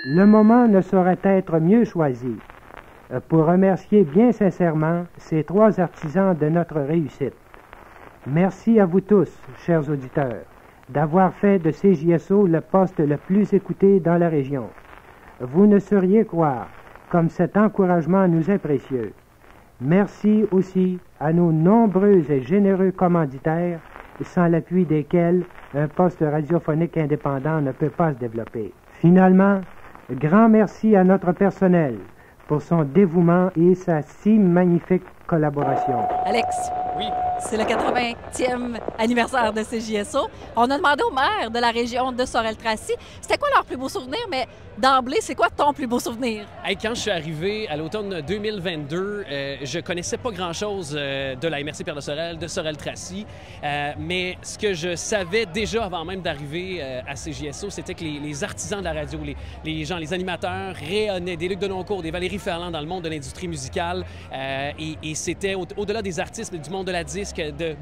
Le moment ne saurait être mieux choisi pour remercier bien sincèrement ces trois artisans de notre réussite. Merci à vous tous, chers auditeurs, d'avoir fait de CJSO le poste le plus écouté dans la région. Vous ne sauriez croire comme cet encouragement nous est précieux. Merci aussi à nos nombreux et généreux commanditaires, sans l'appui desquels un poste radiophonique indépendant ne peut pas se développer. Finalement, grand merci à notre personnel pour son dévouement et sa si magnifique collaboration. Alex, oui. C'est le 80e anniversaire de CJSO. On a demandé aux maires de la région de Sorel-Tracy, c'était quoi leur plus beau souvenir, mais d'emblée, c'est quoi ton plus beau souvenir? Hey, quand je suis arrivé à l'automne 2022, je connaissais pas grand-chose de la MRC Pierre de Sorel, de Sorel-Tracy, mais ce que je savais déjà avant même d'arriver à CJSO, c'était que les artisans de la radio, les gens, les animateurs rayonnaient, des Luc Denoncourt, des Valérie Ferland dans le monde de l'industrie musicale, et c'était au-delà des artistes, mais du monde de la disque,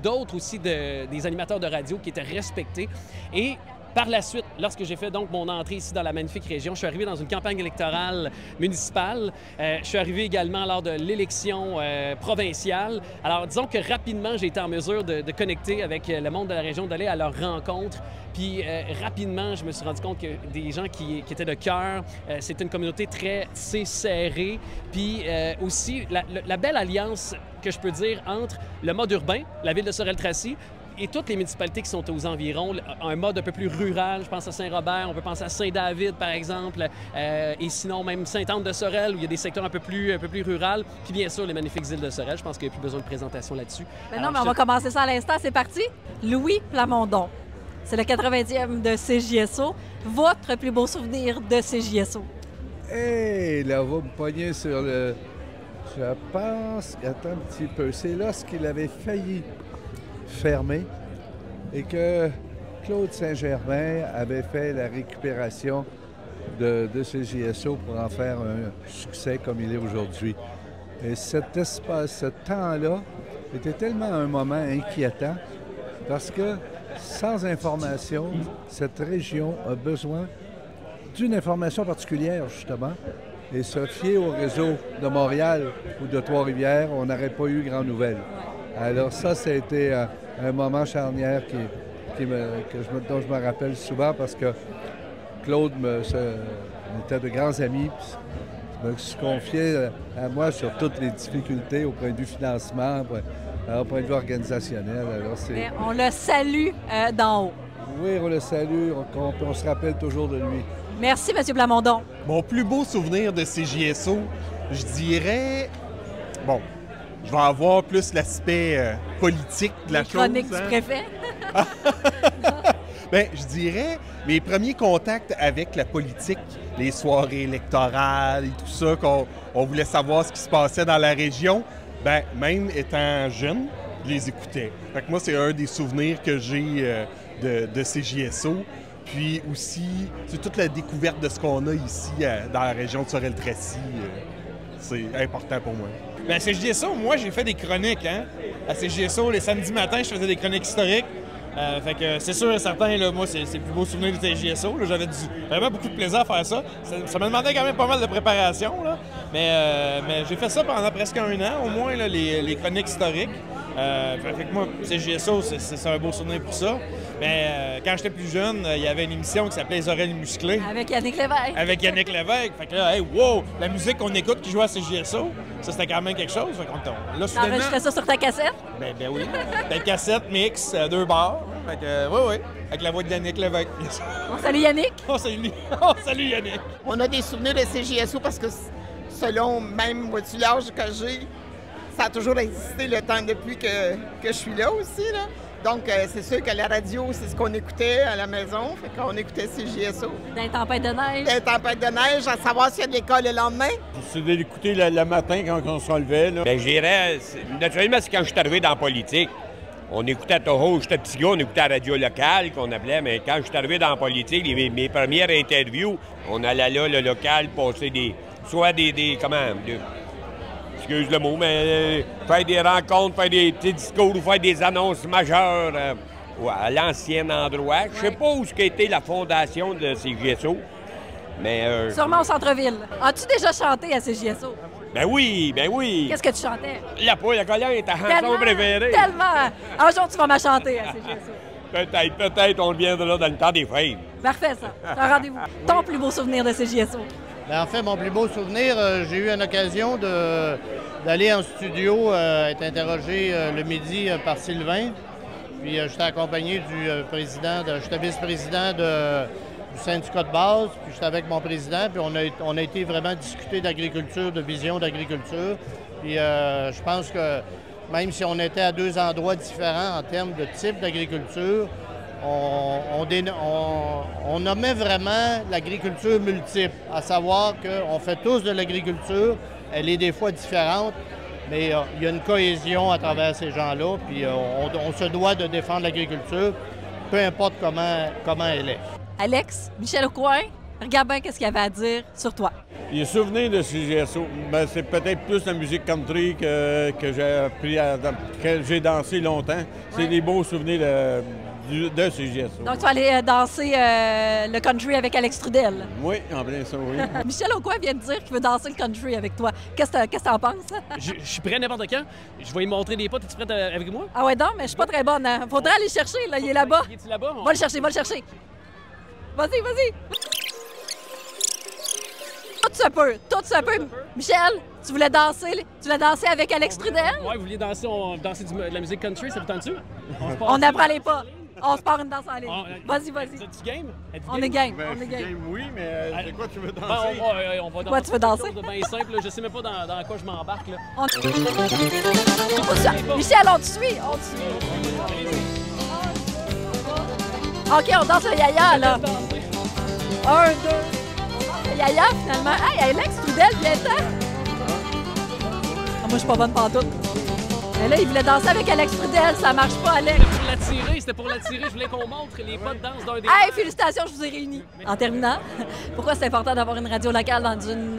d'autres aussi, des animateurs de radio qui étaient respectés. Et par la suite, lorsque j'ai fait donc mon entrée ici dans la magnifique région, je suis arrivé dans une campagne électorale municipale. Je suis arrivé également lors de l'élection provinciale. Alors, disons que rapidement, j'ai été en mesure de connecter avec le monde de la région, d'aller à leur rencontre. Puis rapidement, je me suis rendu compte que des gens qui étaient de cœur, c'était une communauté très serrée. Puis aussi, la belle alliance que je peux dire entre le mode urbain, la ville de Sorel-Tracy, et toutes les municipalités qui sont aux environs, un mode un peu plus rural, je pense à Saint-Robert, on peut penser à Saint-David, par exemple, et sinon même Sainte-Anne-de-Sorel, où il y a des secteurs un peu plus rural, puis bien sûr les magnifiques îles de Sorel, je pense qu'il n'y a plus besoin de présentation là-dessus. Mais non, mais on va commencer ça à l'instant, c'est parti. Louis Plamondon, c'est le 90e de CJSO. Votre plus beau souvenir de CJSO? Hey, là, vous me pognez sur le... Je pense... Attends un petit peu. C'est lorsqu'il avait failli fermé et que Claude Saint-Germain avait fait la récupération de CJSO pour en faire un succès comme il est aujourd'hui. Et cet espace, ce temps-là, était tellement un moment inquiétant parce que sans information, cette région a besoin d'une information particulière, justement. Et se fier au réseau de Montréal ou de Trois-Rivières, on n'aurait pas eu grand nouvelle. Alors ça a été un moment charnière dont je me rappelle souvent parce que Claude on était de grands amis, puis se confiait à moi sur toutes les difficultés au point de vue financement, au point de vue organisationnel. Alors, mais on le salue d'en haut. Oui, on le salue, on se rappelle toujours de lui. Merci, M. Plamondon. Mon plus beau souvenir de CJSO, je dirais... Bon, je vais avoir plus l'aspect politique de la chose. Chronique du préfet? Bien, je dirais mes premiers contacts avec la politique, les soirées électorales et tout ça, qu'on voulait savoir ce qui se passait dans la région. Bien, même étant jeune, je les écoutais. Fait que moi, c'est un des souvenirs que j'ai de CJSO. Puis aussi, c'est toute la découverte de ce qu'on a ici dans la région de Sorel-Tracy. C'est important pour moi. Bien, à CJSO, moi, j'ai fait des chroniques. Hein? À CJSO, les samedis matins, je faisais des chroniques historiques. Fait que c'est sûr et certain, là, moi, c'est le plus beau souvenir de CJSO. J'avais vraiment beaucoup de plaisir à faire ça. Ça me demandait quand même pas mal de préparation, là. Mais j'ai fait ça pendant presque un an, au moins, là, les chroniques historiques. Fait que moi, CJSO, c'est un beau souvenir pour ça. Mais quand j'étais plus jeune, il y avait une émission qui s'appelait Les oreilles musclées. Avec Yannick Lévesque. Avec Yannick Lévesque. Fait que là, hey, wow, la musique qu'on écoute qui joue à CJSO, ça c'était quand même quelque chose. Fait qu'on là, soudainement... T'enregistrais ça sur ta cassette? Ben oui. Ta cassette, mix, 2 bars. Fait que, oui. Avec la voix de Yannick Lévesque. On salue Yannick. On salue Yannick. On a des souvenirs de CJSO parce que selon même, vois-tu, l'âge que j'ai, ça a toujours existé le temps depuis que je suis là aussi, là. Donc, c'est sûr que la radio, c'est ce qu'on écoutait à la maison. Fait qu'on écoutait CJSO. Dans les tempêtes de neige. Dans les tempêtes de neige, à savoir s'il y a de l'école le lendemain. C'est de l'écouter le matin quand on se relevait. Bien, je dirais, naturellement, c'est quand je suis arrivé dans la politique. On écoutait à Toho, j'étais petit gars, on écoutait la radio locale qu'on appelait, mais quand je suis arrivé dans la politique, mes premières interviews, on allait là, le local, passer excuse le mot, mais faire des rencontres, faire des petits discours ou faire des annonces majeures à l'ancien endroit. Je sais pas où a été la fondation de CJSO, Mais, Sûrement au centre-ville. As-tu déjà chanté à CJSO? ben oui, ben oui. Qu'est-ce que tu chantais? La poule à collante, ta chanson préférée. Tellement! Un jour, tu vas me chanter à CJSO. Peut-être, on viendra là dans le temps des fêtes. Parfait, ça. C'est un rendez-vous. Ton plus beau souvenir de CJSO? Bien, en fait, mon plus beau souvenir, j'ai eu une occasion d'aller en studio, être interrogé le midi par Sylvain. Puis j'étais accompagné du président, j'étais vice-président du syndicat de base, puis j'étais avec mon président, puis on a été vraiment discuter d'agriculture, de vision d'agriculture. Puis je pense que même si on était à deux endroits différents en termes de type d'agriculture, on nommait vraiment l'agriculture multiple, à savoir qu'on fait tous de l'agriculture, elle est des fois différente, mais il y a une cohésion à travers ces gens-là, puis on se doit de défendre l'agriculture, peu importe comment elle est. Alex, Michel Aucoin, regarde bien qu'est-ce qu'il avait à dire sur toi. Les souvenirs de CJSO, ben, c'est peut-être plus la musique country que j'ai appris que j'ai dansé longtemps. C'est des beaux souvenirs de CJSO. Donc, tu vas aller danser le country avec Alex Trudel. Oui, en plein ça, oui. Michel Aucoin vient de dire qu'il veut danser le country avec toi. Qu'est-ce que t'en penses? Je suis prêt n'importe quand. Je vais lui montrer des pas. Es-tu prête avec moi? Ah ouais, non, mais je suis pas très bonne. Hein? Faudrait aller le chercher, là. Il est là-bas. Il est là-bas? Va le chercher, va le chercher. Vas-y, vas-y. Tout se peut, tout se peut. Michel, tu voulais danser avec Alex Trudel? Ouais, vous vouliez danser de la musique country, ça vous tente-tu? On apprend les pas. On se part une danse en ligne. Vas-y, vas-y. Êtes-tu game? On est game, Ben, on est game. oui, mais c'est quoi tu veux danser? On va Quoi, tu veux danser? quelque chose de bien simple. Là. Je sais même pas dans quoi je m'embarque. Là. Michel, on te suit, on te suit. OK, on danse le yaya, là. 1, 2. On danse le yaya, finalement. Hey, Alex Trudel, viens-t'en. Ah, moi, je suis pas bonne pantoute. Mais là, il voulait danser avec Alex Trudel. Ça marche pas, Alex. C'était pour l'attirer. Je voulais qu'on montre les pas de danse d'un des... Hey, félicitations, je vous ai réunis. En terminant, pourquoi c'est important d'avoir une radio locale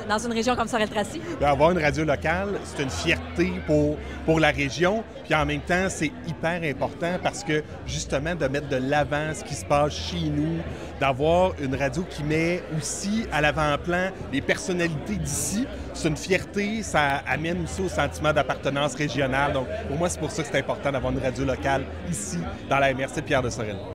dans une région comme Sorel-Tracy? Avoir une radio locale, c'est une fierté pour la région. Puis en même temps, c'est hyper important parce que, justement, de mettre de l'avant ce qui se passe chez nous, d'avoir une radio qui met aussi à l'avant-plan les personnalités d'ici, c'est une fierté, ça amène aussi au sentiment d'appartenance régionale. Donc, pour moi, c'est pour ça que c'est important d'avoir une radio locale ici, dans la MRC Pierre de Sorel.